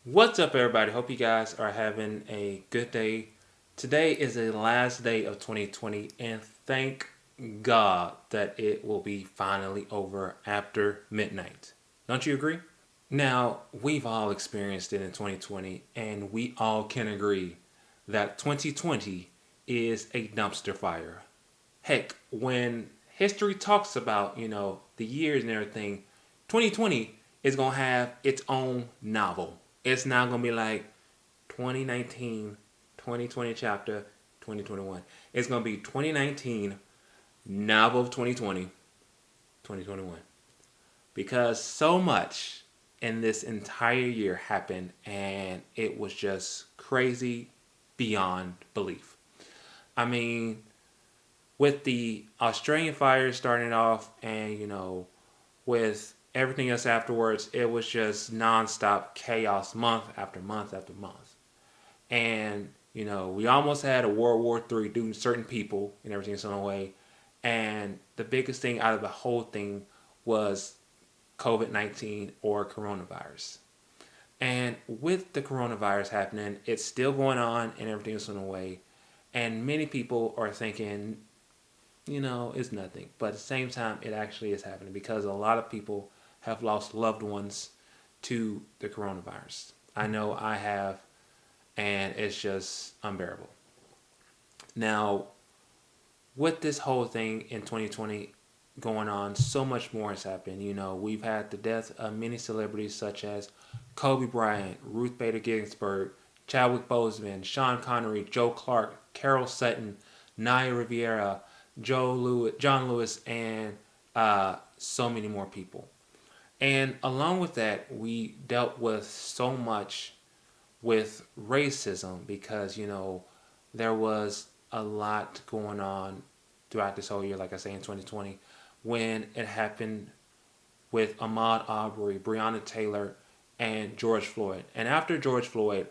What's up, everybody? Hope you guys are having a good day. Today is the last day of 2020, and thank God that it will be finally over after midnight. Don't you agree? Now, we've all experienced it in 2020, and we all can agree that 2020 is a dumpster fire. Heck, when history talks about, the years and everything, 2020 is going to have its own novel. It's not going to be like 2019, 2020 chapter, 2021. It's going to be 2019, novel of 2020, 2021. Because so much in this entire year happened and it was just crazy beyond belief. I mean, with the Australian fires starting off and, with everything else afterwards, it was just nonstop chaos month after month after month. And, we almost had a World War III due to certain people and everything in a way. And the biggest thing out of the whole thing was COVID 19 or coronavirus. And with the coronavirus happening, it's still going on and everything is in a way. And many people are thinking, it's nothing. But at the same time, it actually is happening because a lot of people have lost loved ones to the coronavirus. I know I have, and it's just unbearable. Now, with this whole thing in 2020 going on, so much more has happened. We've had the death of many celebrities such as Kobe Bryant, Ruth Bader Ginsburg, Chadwick Boseman, Sean Connery, Joe Clark, Carol Sutton, Naya Rivera, John Lewis, and so many more people. And along with that, we dealt with so much with racism because, there was a lot going on throughout this whole year, like I say, in 2020, when it happened with Ahmaud Arbery, Breonna Taylor, and George Floyd. And after George Floyd,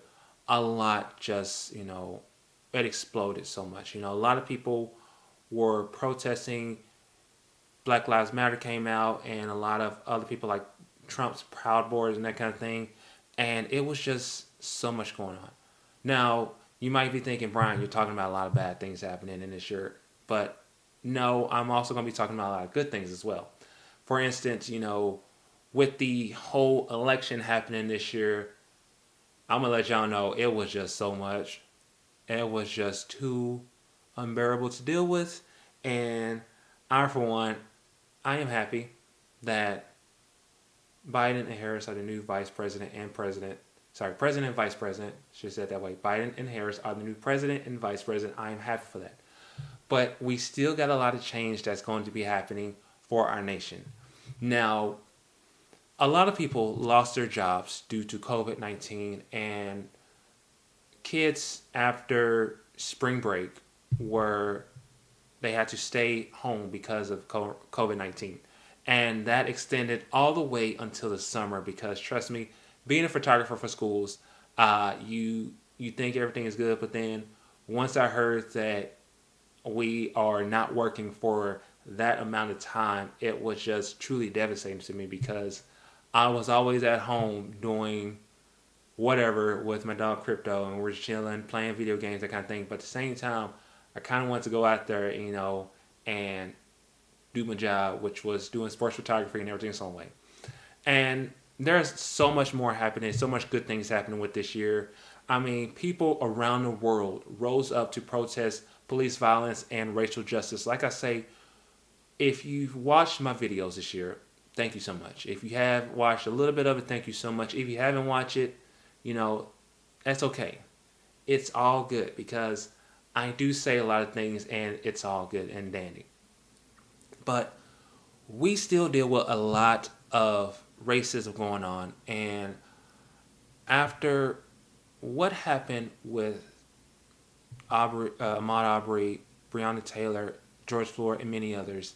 a lot just, it exploded so much. A lot of people were protesting. Black Lives Matter came out, and a lot of other people like Trump's Proud Boys and that kind of thing. And it was just so much going on. Now, you might be thinking, Brian, you're talking about a lot of bad things happening in this year. But no, I'm also going to be talking about a lot of good things as well. For instance, with the whole election happening this year, I'm going to let y'all know it was just so much. It was just too unbearable to deal with. And I, for one, I am happy that Biden and Harris are the new vice president and president. Sorry, president and vice president. Should have said it that way. Biden and Harris are the new president and vice president. I am happy for that. But we still got a lot of change that's going to be happening for our nation. Now, a lot of people lost their jobs due to COVID 19, and kids after spring break were they had to stay home because of COVID 19. And that extended all the way until the summer because, trust me, being a photographer for schools, you think everything is good, but then once I heard that we are not working for that amount of time, it was just truly devastating to me because I was always at home doing whatever with my dog Crypto, and we're chilling, playing video games, that kind of thing. But at the same time, I kind of wanted to go out there, and do my job, which was doing sports photography and everything in some way. And there's so much more happening, so much good things happening with this year. I mean, people around the world rose up to protest police violence and racial justice. Like I say, if you've watched my videos this year, thank you so much. If you have watched a little bit of it, thank you so much. If you haven't watched it, you know, that's okay. It's all good because I do say a lot of things and it's all good and dandy. But we still deal with a lot of racism going on. And after what happened with Ahmaud Arbery, Breonna Taylor, George Floyd, and many others,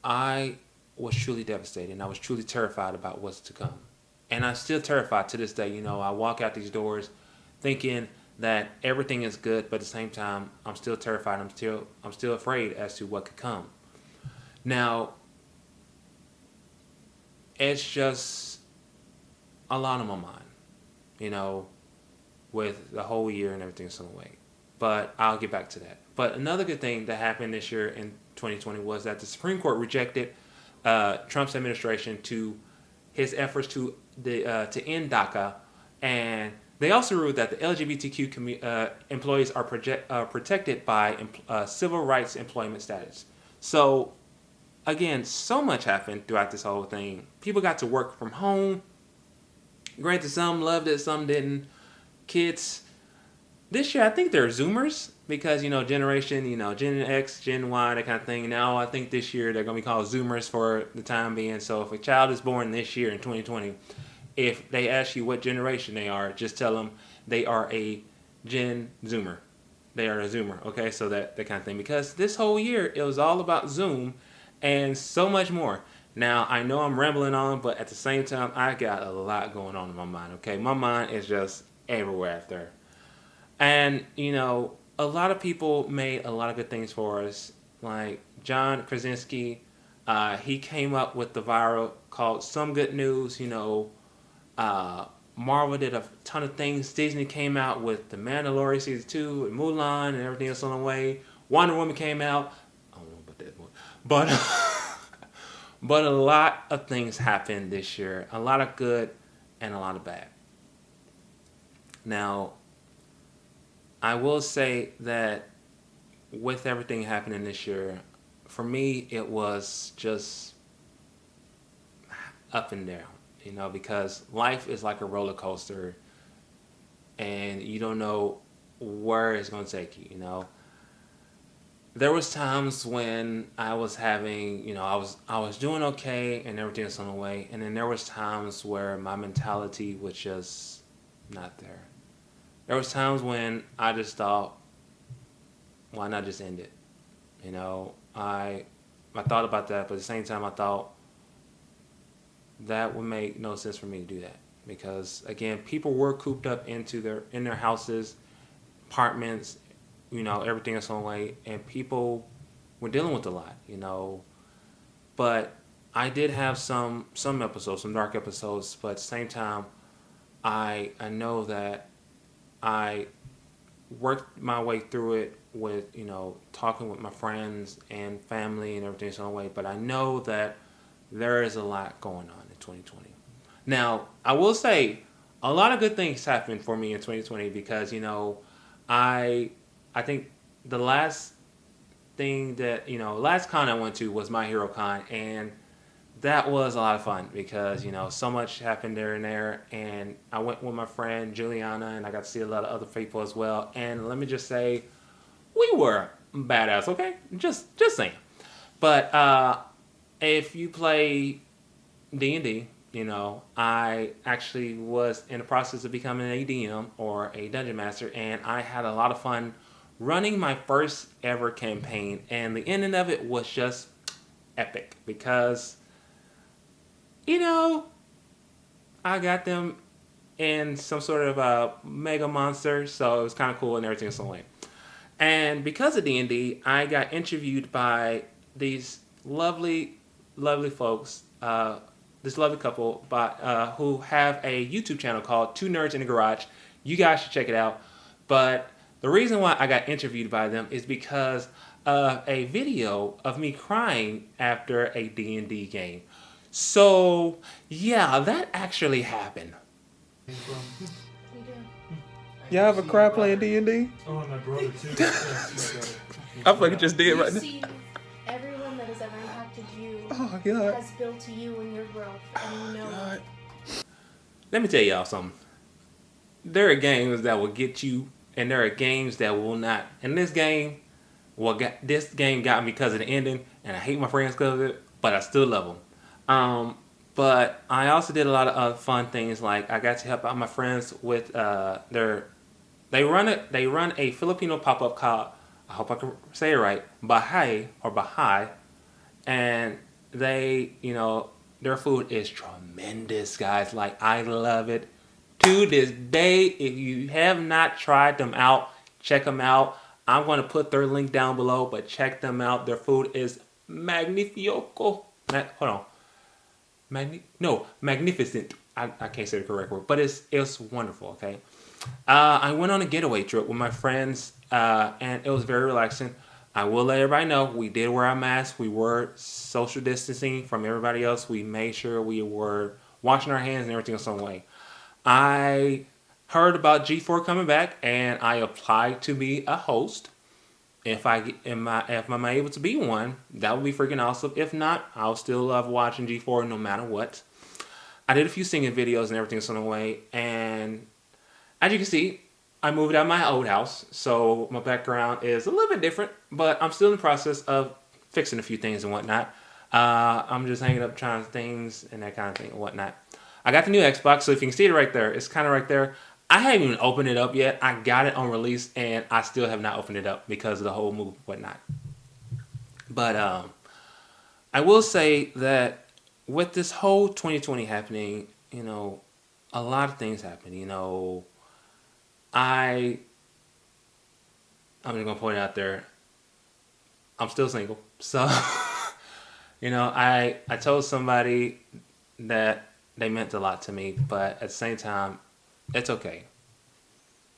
I was truly devastated and I was truly terrified about what's to come. And I'm still terrified to this day. I walk out these doors thinking that everything is good, but at the same time, I'm still terrified. I'm still afraid as to what could come. Now, it's just a lot on my mind. you know, with the whole year and everything so away. But I'll get back to that. But another good thing that happened this year in 2020 was that the Supreme Court rejected Trump's administration to his efforts to end DACA, and they also ruled that the LGBTQ employees are protected by civil rights employment status. So again, so much happened throughout this whole thing. People got to work from home. Granted, some loved it, some didn't. Kids, this year I think they're Zoomers because, generation, Gen X, Gen Y, that kind of thing. Now I think this year they're going to be called Zoomers for the time being. So if a child is born this year in 2020, if they ask you what generation they are, just tell them they are a Gen Zoomer. They are a Zoomer, okay? So that kind of thing. Because this whole year, it was all about Zoom and so much more. Now, I know I'm rambling on, but at the same time, I got a lot going on in my mind, okay? My mind is just everywhere out there. And, a lot of people made a lot of good things for us. Like John Krasinski, he came up with the viral called Some Good News. Marvel did a ton of things. Disney came out with The Mandalorian Season 2 and Mulan and everything else on the way. Wonder Woman came out. I don't know about that one. But a lot of things happened this year. A lot of good and a lot of bad. Now, I will say that with everything happening this year, for me, it was just up and down, because life is like a roller coaster and you don't know where it's going to take you, There was times when I was having, I was doing okay and everything was on the way. And then there was times where my mentality was just not there. There was times when I just thought, why not just end it? I thought about that, but at the same time I thought that would make no sense for me to do that. Because again, people were cooped up in their houses, apartments, everything else on the way, and people were dealing with a lot, But I did have some episodes, some dark episodes, but at the same time, I know that I worked my way through it with, talking with my friends and family and everything else on the way, but I know that there is a lot going on in 2020. Now, I will say, a lot of good things happened for me in 2020 because, I think the last thing that, last con I went to was My Hero Con, and that was a lot of fun because, so much happened there, and I went with my friend Juliana, and I got to see a lot of other people as well, and let me just say, we were badass, okay? Just saying. But if you play D&D, I actually was in the process of becoming a DM or a Dungeon Master, and I had a lot of fun running my first ever campaign, and the ending of it was just epic because, I got them in some sort of a mega monster, so it was kind of cool and everything was so lame. And because of D&D, I got interviewed by these lovely, lovely folks, this lovely couple who have a YouTube channel called Two Nerds in the Garage. You guys should check it out. But the reason why I got interviewed by them is because of a video of me crying after a D&D game. So, yeah, that actually happened. Y'all ever cry playing D&D? Oh, my brother too. I fucking just did right now. See, everyone that has ever impacted you God. has built to you in your growth, and God. Let me tell y'all something. There are games that will get you, and there are games that will not. And this game, this game got me because of the ending, and I hate my friends because of it, but I still love them. But I also did a lot of other fun things, like I got to help out my friends with they run a Filipino pop-up called, I hope I can say it right, Bahay, and they, their food is tremendous, guys. Like, I love it to this day. If you have not tried them out, check them out. I'm going to put their link down below, but check them out. Their food is magnifico. Hold on. Magnificent. I can't say the correct word, but it's wonderful. Okay, I went on a getaway trip with my friends, and it was very relaxing. I will let everybody know we did wear our masks. We were social distancing from everybody else. We made sure we were washing our hands and everything in some way. I heard about G4 coming back, and I applied to be a host. If I'm able to be one, that would be freaking awesome. If not, I'll still love watching G4 no matter what. I did a few singing videos and everything some way, and as you can see, I moved out of my old house, so my background is a little bit different, but I'm still in the process of fixing a few things and whatnot. I'm just hanging up trying things and that kind of thing and whatnot. I got the new Xbox, so if you can see it right there, it's kind of right there. I haven't even opened it up yet. I got it on release, and I still have not opened it up because of the whole move and whatnot. But I will say that with this whole 2020 happening, a lot of things happen. I'm just gonna point it out there. I'm still single, so I told somebody that they meant a lot to me, but at the same time, it's okay.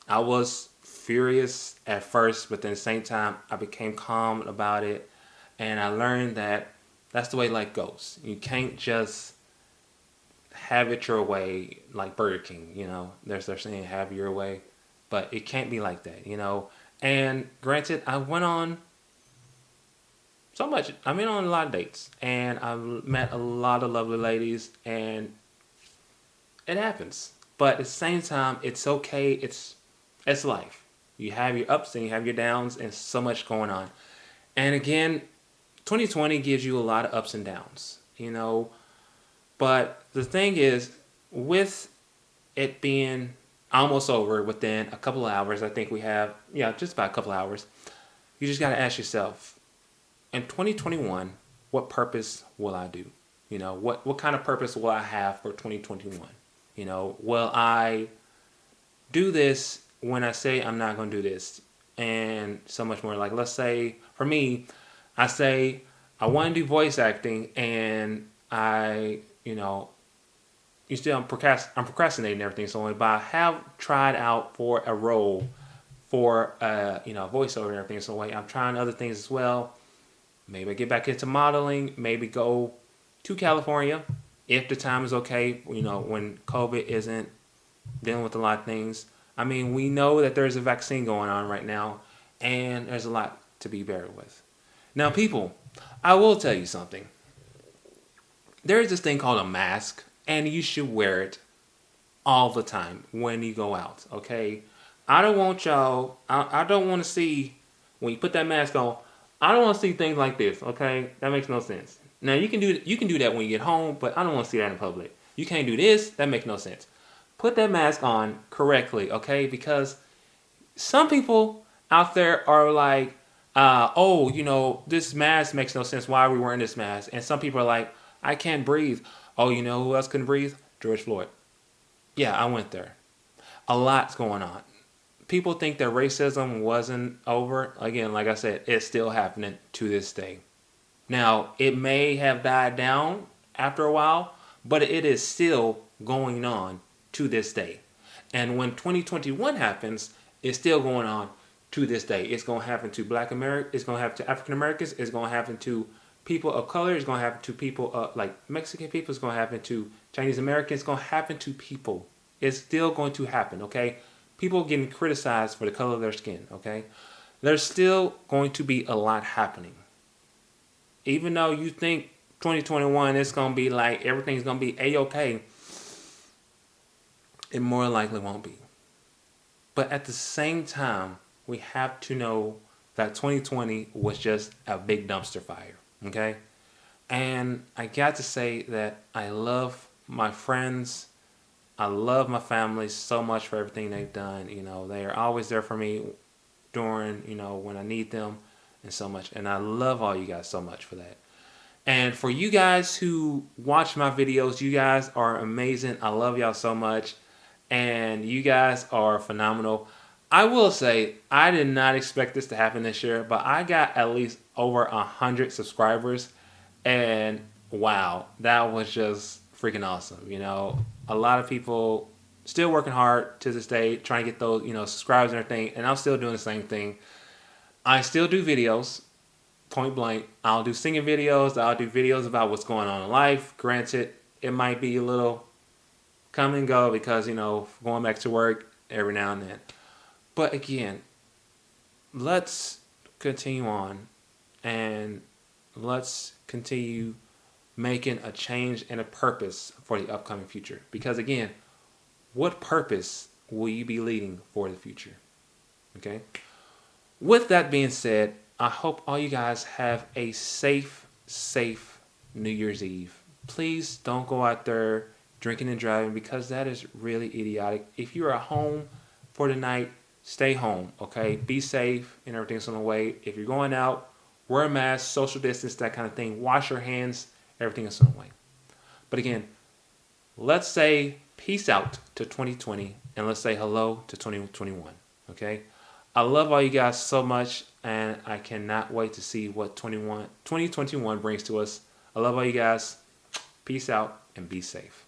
I was furious at first, but then at the same time, I became calm about it, and I learned that that's the way life goes. You can't just have it your way like Burger King. They're saying have your way, but it can't be like that. And granted, I went on so much. I went on a lot of dates, and I met a lot of lovely ladies, and it happens. But at the same time, it's okay. It's life. You have your ups and you have your downs, and so much going on. And again, 2020 gives you a lot of ups and downs. But the thing is, with it being almost over within a couple of hours, I think we have, just about a couple of hours, you just got to ask yourself, in 2021, what purpose will I do? What kind of purpose will I have for 2021? Will I do this when I say I'm not going to do this? And so much more. Like, let's say, for me, I say I want to do voice acting, and I'm procrastinating everything. So, but I have tried out for a role for, voiceover and everything. So, I'm trying other things as well. Maybe get back into modeling. Maybe go to California if the time is okay. When COVID isn't dealing with a lot of things. I mean, we know that there's a vaccine going on right now, and there's a lot to be buried with. Now, people, I will tell you something. There is this thing called a mask, and you should wear it all the time when you go out, okay? I don't want y'all, I don't want to see, when you put that mask on, I don't want to see things like this, okay? That makes no sense. Now, you can do that when you get home, but I don't want to see that in public. You can't do this, that makes no sense. Put that mask on correctly, okay? Because some people out there are like, this mask makes no sense. Why are we wearing this mask? And some people are like, I can't breathe. Oh, you know who else couldn't breathe? George Floyd. Yeah, I went there. A lot's going on. People think that racism wasn't over. Again, like I said, it's still happening to this day. Now, it may have died down after a while, but it is still going on to this day. And when 2021 happens, it's still going on to this day. It's going to happen to Black America. It's going to happen to African Americans. It's going to happen to people of color. It's going to happen to people like Mexican people. It's going to happen to Chinese Americans. It's going to happen to people. It's still going to happen, okay? People getting criticized for the color of their skin, okay? There's still going to be a lot happening. Even though you think 2021 is going to be like everything's going to be A-okay, it more likely won't be. But at the same time, we have to know that 2020 was just a big dumpster fire, okay? And I got to say that I love my friends. I love my family so much for everything they've done. They are always there for me during, when I need them and so much. And I love all you guys so much for that. And for you guys who watch my videos, you guys are amazing. I love y'all so much. And you guys are phenomenal. I will say, I did not expect this to happen this year, but I got at least over 100 subscribers. And wow, that was just freaking awesome. A lot of people still working hard to this day, trying to get those, subscribers and everything. And I'm still doing the same thing. I still do videos, point blank. I'll do singing videos. I'll do videos about what's going on in life. Granted, it might be a little come and go because, going back to work every now and then. But again, let's continue on and let's continue making a change and a purpose for the upcoming future. Because again, what purpose will you be leading for the future? Okay? With that being said, I hope all you guys have a safe New Year's Eve. Please don't go out there drinking and driving because that is really idiotic. If you're at home for the night, stay home, okay? Be safe and everything's on the way. If you're going out, wear a mask, social distance, that kind of thing. Wash your hands, everything is on the way. But again, let's say peace out to 2020 and let's say hello to 2021, okay? I love all you guys so much and I cannot wait to see what 2021 brings to us. I love all you guys. Peace out and be safe.